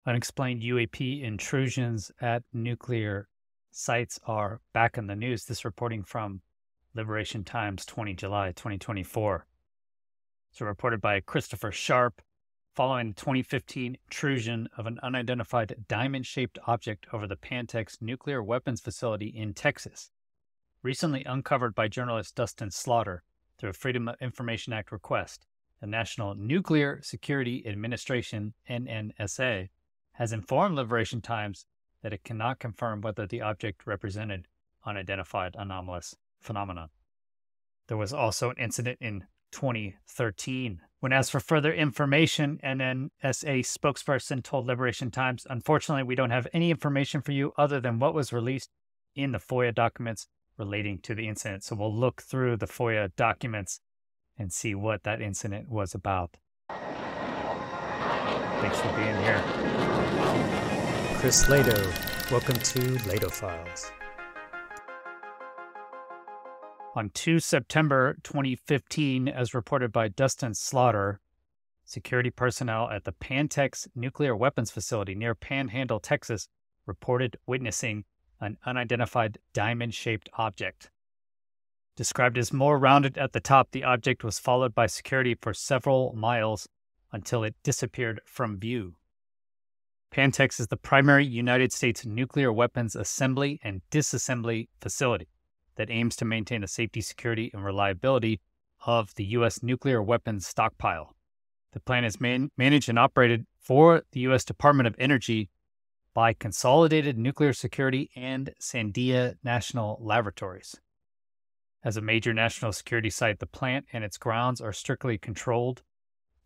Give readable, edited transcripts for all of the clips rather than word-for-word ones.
Unexplained UAP intrusions at nuclear sites are back in the news. This reporting from Liberation Times, 20 July 2024. So reported by Christopher Sharp, following the 2015 intrusion of an unidentified diamond-shaped object over the Pantex nuclear weapons facility in Texas, recently uncovered by journalist Dustin Slaughter through a Freedom of Information Act request. The National Nuclear Security Administration, NNSA, has informed Liberation Times that it cannot confirm whether the object represented unidentified anomalous phenomena. There was also an incident in 2013 when asked for further information, NNSA spokesperson told Liberation Times, "Unfortunately, we don't have any information for you other than what was released in the FOIA documents relating to the incident." So we'll look through the FOIA documents and see what that incident was about. Thanks for being here. Chris Lehto, welcome to LehtoFiles. On 2 September 2015, as reported by Dustin Slaughter, security personnel at the Pantex nuclear weapons facility near Panhandle, Texas, reported witnessing an unidentified diamond-shaped object. Described as more rounded at the top, the object was followed by security for several miles until it disappeared from view. Pantex is the primary United States nuclear weapons assembly and disassembly facility that aims to maintain the safety, security, and reliability of the U.S. nuclear weapons stockpile. The plant is managed and operated for the U.S. Department of Energy by Consolidated Nuclear Security and Sandia National Laboratories. As a major national security site, the plant and its grounds are strictly controlled.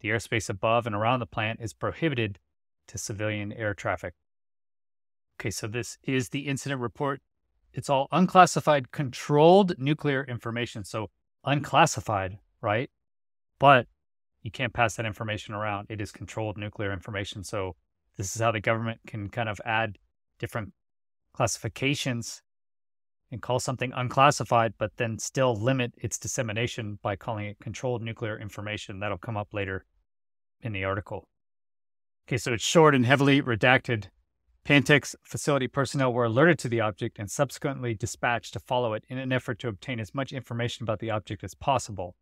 The airspace above and around the plant is prohibited to civilian air traffic. Okay, so this is the incident report. It's all unclassified, controlled nuclear information. So unclassified, right? But you can't pass that information around. It is controlled nuclear information. So this is how the government can kind of add different classifications and call something unclassified, but then still limit its dissemination by calling it controlled nuclear information. That'll come up later in the article. Okay, so it's short and heavily redacted. Pantex facility personnel were alerted to the object and subsequently dispatched to follow it in an effort to obtain as much information about the object as possible.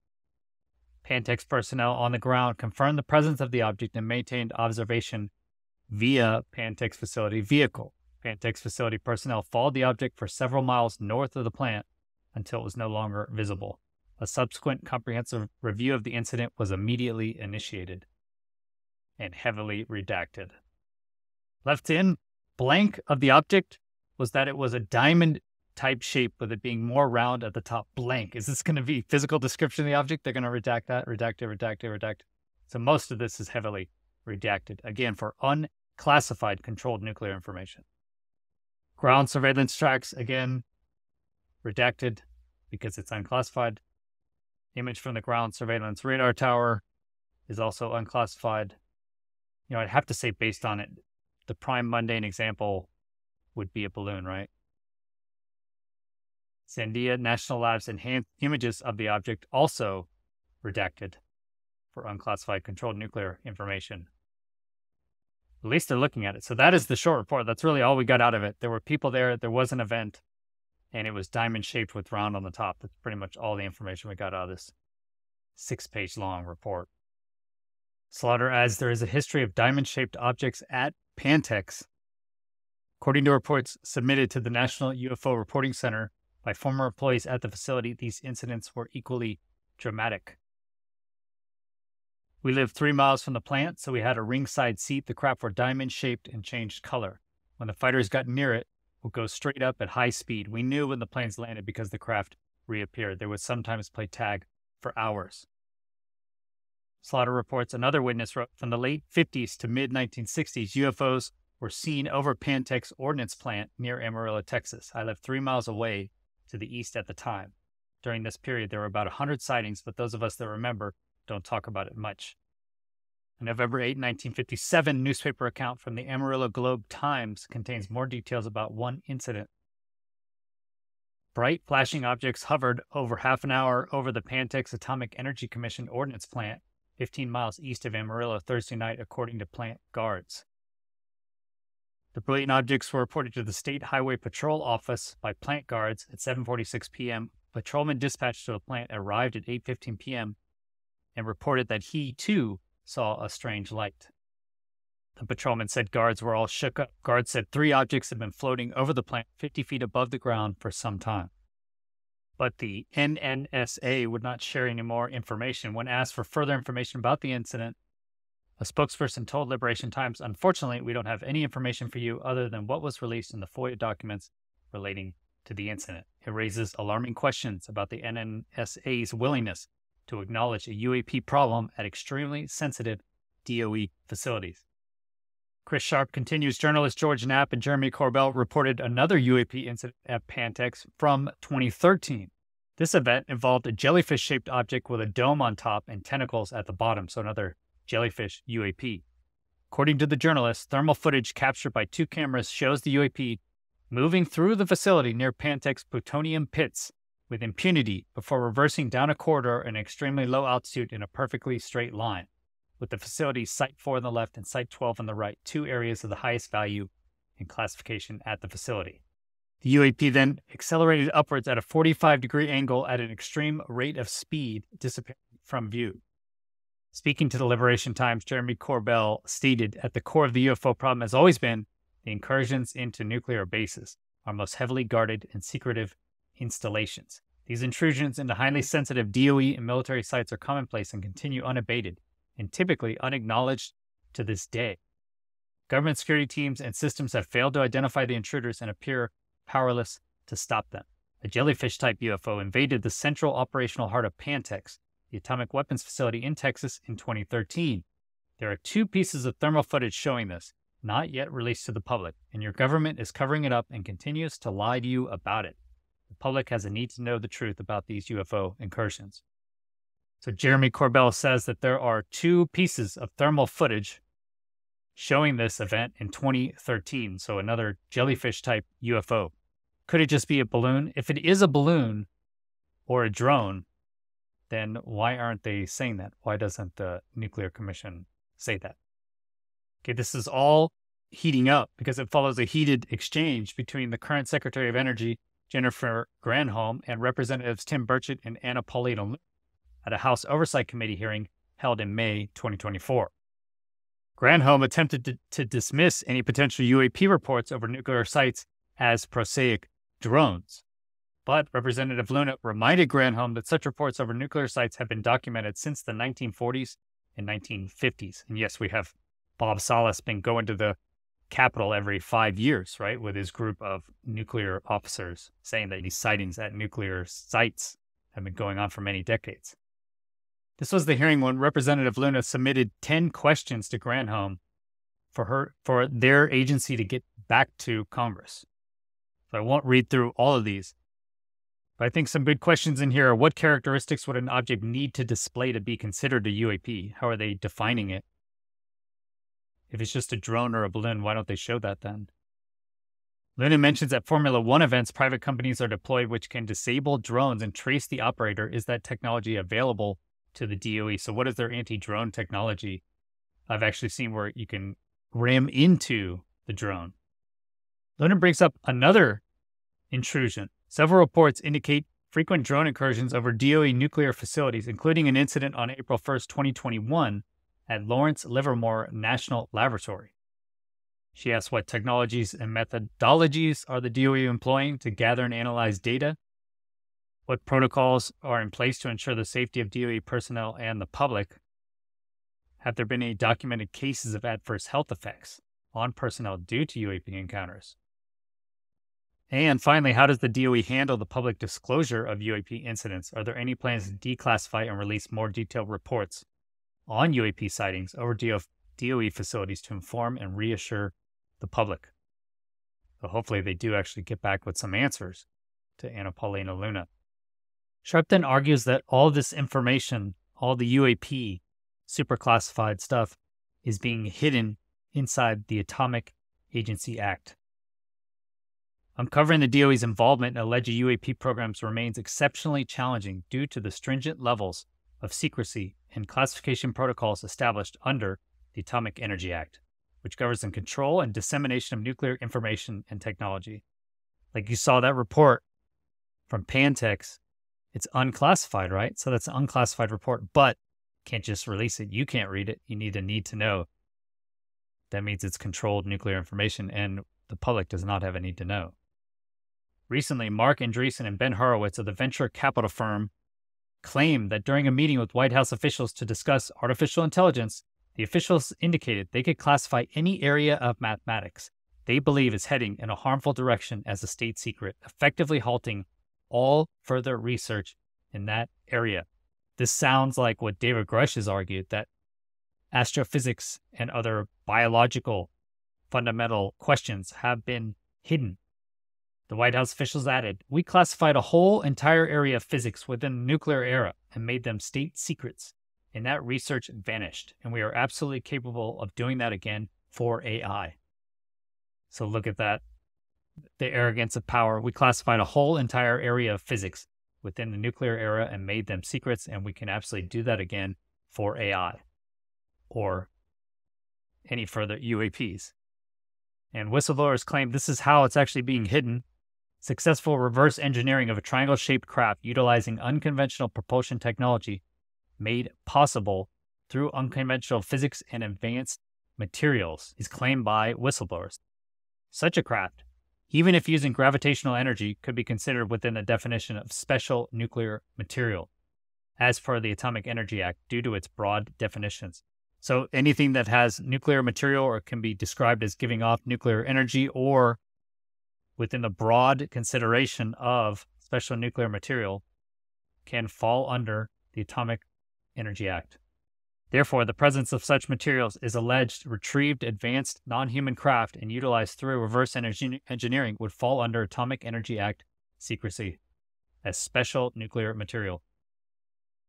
Pantex personnel on the ground confirmed the presence of the object and maintained observation via Pantex facility vehicle. Pantex facility personnel followed the object for several miles north of the plant until it was no longer visible. A subsequent comprehensive review of the incident was immediately initiated and heavily redacted. Left in blank of the object was that it was a diamond type shape with it being more round at the top. Blank. Is this going to be physical description of the object? They're going to redact that, redact. So most of this is heavily redacted, again, for unclassified controlled nuclear information. Ground surveillance tracks, again, redacted because it's unclassified. Image from the ground surveillance radar tower is also unclassified. You know, I'd have to say based on it, the prime mundane example would be a balloon, right? Sandia National Labs enhanced images of the object also redacted for unclassified controlled nuclear information. At least they're looking at it. So that is the short report. That's really all we got out of it. There were people there. There was an event, and it was diamond-shaped with round on the top. That's pretty much all the information we got out of this 6-page long report. Slaughter adds there is a history of diamond-shaped objects at Pantex. According to reports submitted to the National UFO Reporting Center by former employees at the facility, these incidents were equally dramatic. We lived 3 miles from the plant, so we had a ringside seat. The craft were diamond-shaped and changed color. When the fighters got near it, would go straight up at high speed. We knew when the planes landed because the craft reappeared. They would sometimes play tag for hours. Slaughter reports another witness wrote, from the late 50s to mid-1960s, UFOs were seen over Pantex Ordnance Plant near Amarillo, Texas. I lived 3 miles away to the east at the time. During this period, there were about 100 sightings, but those of us that remember don't talk about it much. A November 8, 1957 newspaper account from the Amarillo Globe-Times contains more details about one incident. Bright flashing objects hovered over half an hour over the Pantex Atomic Energy Commission Ordnance Plant, 15 miles east of Amarillo Thursday night, according to plant guards. The brilliant objects were reported to the State Highway Patrol Office by plant guards at 7:46 p.m. Patrolman dispatched to the plant arrived at 8:15 p.m. and reported that he, too, saw a strange light. The patrolman said guards were all shook up. Guards said 3 objects had been floating over the plant 50 feet above the ground for some time. But the NNSA would not share any more information. When asked for further information about the incident, a spokesperson told Liberation Times, "Unfortunately, we don't have any information for you other than what was released in the FOIA documents relating to the incident. It raises alarming questions about the NNSA's willingness to acknowledge a UAP problem at extremely sensitive DOE facilities." Chris Sharp continues. Journalists George Knapp and Jeremy Corbell reported another UAP incident at Pantex from 2013. This event involved a jellyfish-shaped object with a dome on top and tentacles at the bottom, so another jellyfish UAP. According to the journalists, thermal footage captured by 2 cameras shows the UAP moving through the facility near Pantex plutonium pits with impunity before reversing down a corridor at an extremely low altitude in a perfectly straight line, with the facility's Site 4 on the left and Site 12 on the right, 2 areas of the highest value and classification at the facility. The UAP then accelerated upwards at a 45-degree angle at an extreme rate of speed, disappearing from view. Speaking to the Liberation Times, Jeremy Corbell stated, "At the core of the UFO problem has always been the incursions into nuclear bases, our most heavily guarded and secretive installations. These intrusions into highly sensitive DOE and military sites are commonplace and continue unabated, and typically unacknowledged to this day. Government security teams and systems have failed to identify the intruders and appear powerless to stop them. A jellyfish-type UFO invaded the central operational heart of Pantex, the atomic weapons facility in Texas, in 2013. There are 2 pieces of thermal footage showing this, not yet released to the public, and your government is covering it up and continues to lie to you about it. The public has a need to know the truth about these UFO incursions." So Jeremy Corbell says that there are 2 pieces of thermal footage showing this event in 2013, so another jellyfish-type UFO. Could it just be a balloon? If it is a balloon or a drone, then why aren't they saying that? Why doesn't the Nuclear Commission say that? Okay, this is all heating up because it follows a heated exchange between the current Secretary of Energy, Jennifer Granholm, and Representatives Tim Burchett and Anna Paulino at a House Oversight Committee hearing held in May 2024. Granholm attempted to dismiss any potential UAP reports over nuclear sites as prosaic drones. But Representative Luna reminded Granholm that such reports over nuclear sites have been documented since the 1940s and 1950s. And yes, we have Bob Salas been going to the Capitol every 5 years, right, with his group of nuclear officers, saying that these sightings at nuclear sites have been going on for many decades. This was the hearing when Representative Luna submitted 10 questions to Granholm for their agency to get back to Congress. So I won't read through all of these, but I think some good questions in here are: what characteristics would an object need to display to be considered a UAP? How are they defining it? If it's just a drone or a balloon, why don't they show that then? Luna mentions that Formula One events private companies are deployed which can disable drones and trace the operator. Is that technology available to the DOE? So what is their anti-drone technology? I've actually seen where you can ram into the drone. Luna brings up another intrusion. Several reports indicate frequent drone incursions over DOE nuclear facilities, including an incident on April 1st, 2021 at Lawrence Livermore National Laboratory. She asks what technologies and methodologies are the DOE employing to gather and analyze data? What protocols are in place to ensure the safety of DOE personnel and the public? Have there been any documented cases of adverse health effects on personnel due to UAP encounters? And finally, how does the DOE handle the public disclosure of UAP incidents? Are there any plans to declassify and release more detailed reports on UAP sightings over DOE facilities to inform and reassure the public? So hopefully they do actually get back with some answers to Anna Paulina Luna. Sharp then argues that all this information, all the UAP super classified stuff, is being hidden inside the Atomic Agency Act. Uncovering the DOE's involvement in alleged UAP programs remains exceptionally challenging due to the stringent levels of secrecy and classification protocols established under the Atomic Energy Act. which governs the control and dissemination of nuclear information and technology. Like you saw that report from Pantex, it's unclassified, right? So that's an unclassified report, but can't just release it. You can't read it. You need to know. That means it's controlled nuclear information, and the public does not have a need to know. Recently, Mark Andreessen and Ben Horowitz of the venture capital firm claimed that during a meeting with White House officials to discuss artificial intelligence, the officials indicated they could classify any area of mathematics they believe is heading in a harmful direction as a state secret, effectively halting all further research in that area. This sounds like what David Grush has argued, that astrophysics and other biological fundamental questions have been hidden. The White House officials added, "We classified a whole entire area of physics within the nuclear era and made them state secrets, and that research vanished, and we are absolutely capable of doing that again for AI." So look at that, the arrogance of power. We classified a whole entire area of physics within the nuclear era and made them secrets, and we can absolutely do that again for AI or any further UAPs. And whistleblowers claim this is how it's actually being hidden. Successful reverse engineering of a triangle-shaped craft utilizing unconventional propulsion technology made possible through unconventional physics and advanced materials is claimed by whistleblowers. Such a craft, even if using gravitational energy, could be considered within the definition of special nuclear material, as per the Atomic Energy Act, due to its broad definitions. So anything that has nuclear material or can be described as giving off nuclear energy or within the broad consideration of special nuclear material can fall under the Atomic Energy Act. Therefore, the presence of such materials is alleged retrieved advanced non-human craft and utilized through reverse engineering would fall under Atomic Energy Act secrecy as special nuclear material.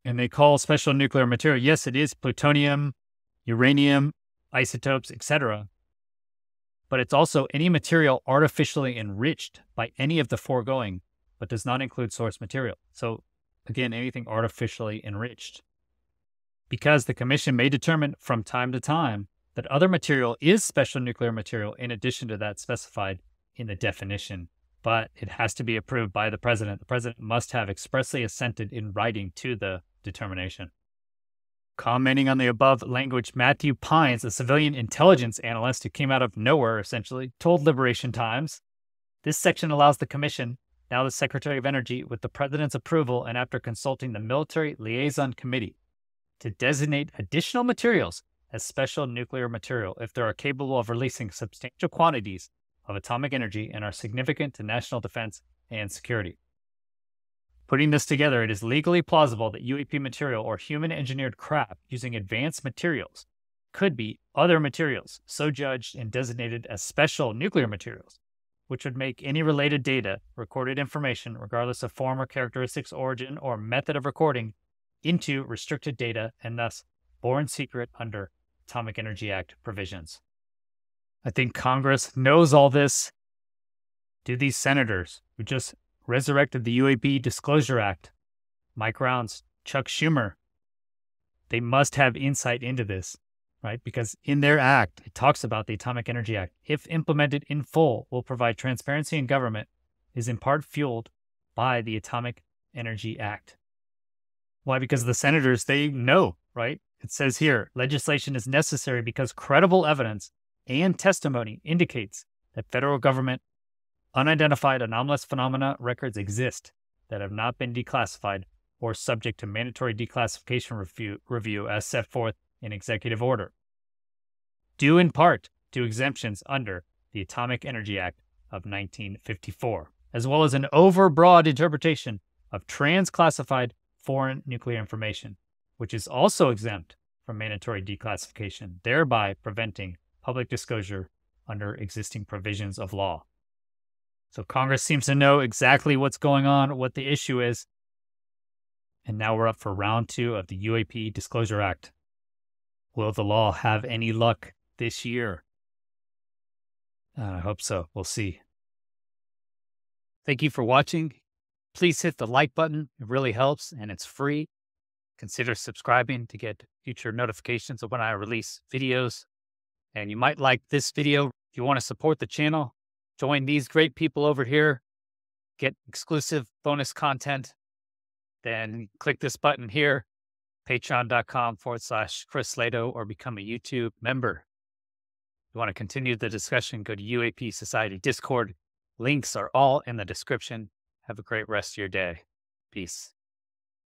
And they call special nuclear material, yes, it is plutonium, uranium, isotopes, etc. But it's also any material artificially enriched by any of the foregoing, but does not include source material. So again, anything artificially enriched. Because the commission may determine from time to time that other material is special nuclear material in addition to that specified in the definition, but it has to be approved by the president. The president must have expressly assented in writing to the determination. Commenting on the above language, Matthew Pines, a civilian intelligence analyst who came out of nowhere essentially, told Liberation Times, "This section allows the commission, now the Secretary of Energy, with the president's approval and after consulting the Military Liaison Committee, to designate additional materials as special nuclear material if they are capable of releasing substantial quantities of atomic energy and are significant to national defense and security. Putting this together, it is legally plausible that UAP material or human-engineered craft using advanced materials could be other materials so judged and designated as special nuclear materials, which would make any related data, recorded information, regardless of form or characteristics, origin, or method of recording, into restricted data and thus born secret under Atomic Energy Act provisions." I think Congress knows all this. Do these senators who just resurrected the UAP Disclosure Act, Mike Rounds, Chuck Schumer, they must have insight into this, right? Because in their act, it talks about the Atomic Energy Act, if implemented in full, will provide transparency in government, is in part fueled by the Atomic Energy Act. Why? Because the senators, they know, right? It says here, legislation is necessary because credible evidence and testimony indicates that federal government unidentified anomalous phenomena records exist that have not been declassified or subject to mandatory declassification review as set forth in executive order, due in part to exemptions under the Atomic Energy Act of 1954, as well as an overbroad interpretation of transclassified foreign nuclear information, which is also exempt from mandatory declassification, thereby preventing public disclosure under existing provisions of law. So Congress seems to know exactly what's going on, what the issue is, and now we're up for round 2 of the UAP Disclosure Act. Will the law have any luck this year? I hope so. We'll see. Thank you for watching. Please hit the like button. It really helps, and it's free. Consider subscribing to get future notifications of when I release videos. And you might like this video. If you want to support the channel, join these great people over here, get exclusive bonus content, then click this button here, patreon.com/Chris Lehto, or become a YouTube member. If you want to continue the discussion, go to UAP Society Discord. Links are all in the description. Have a great rest of your day. Peace.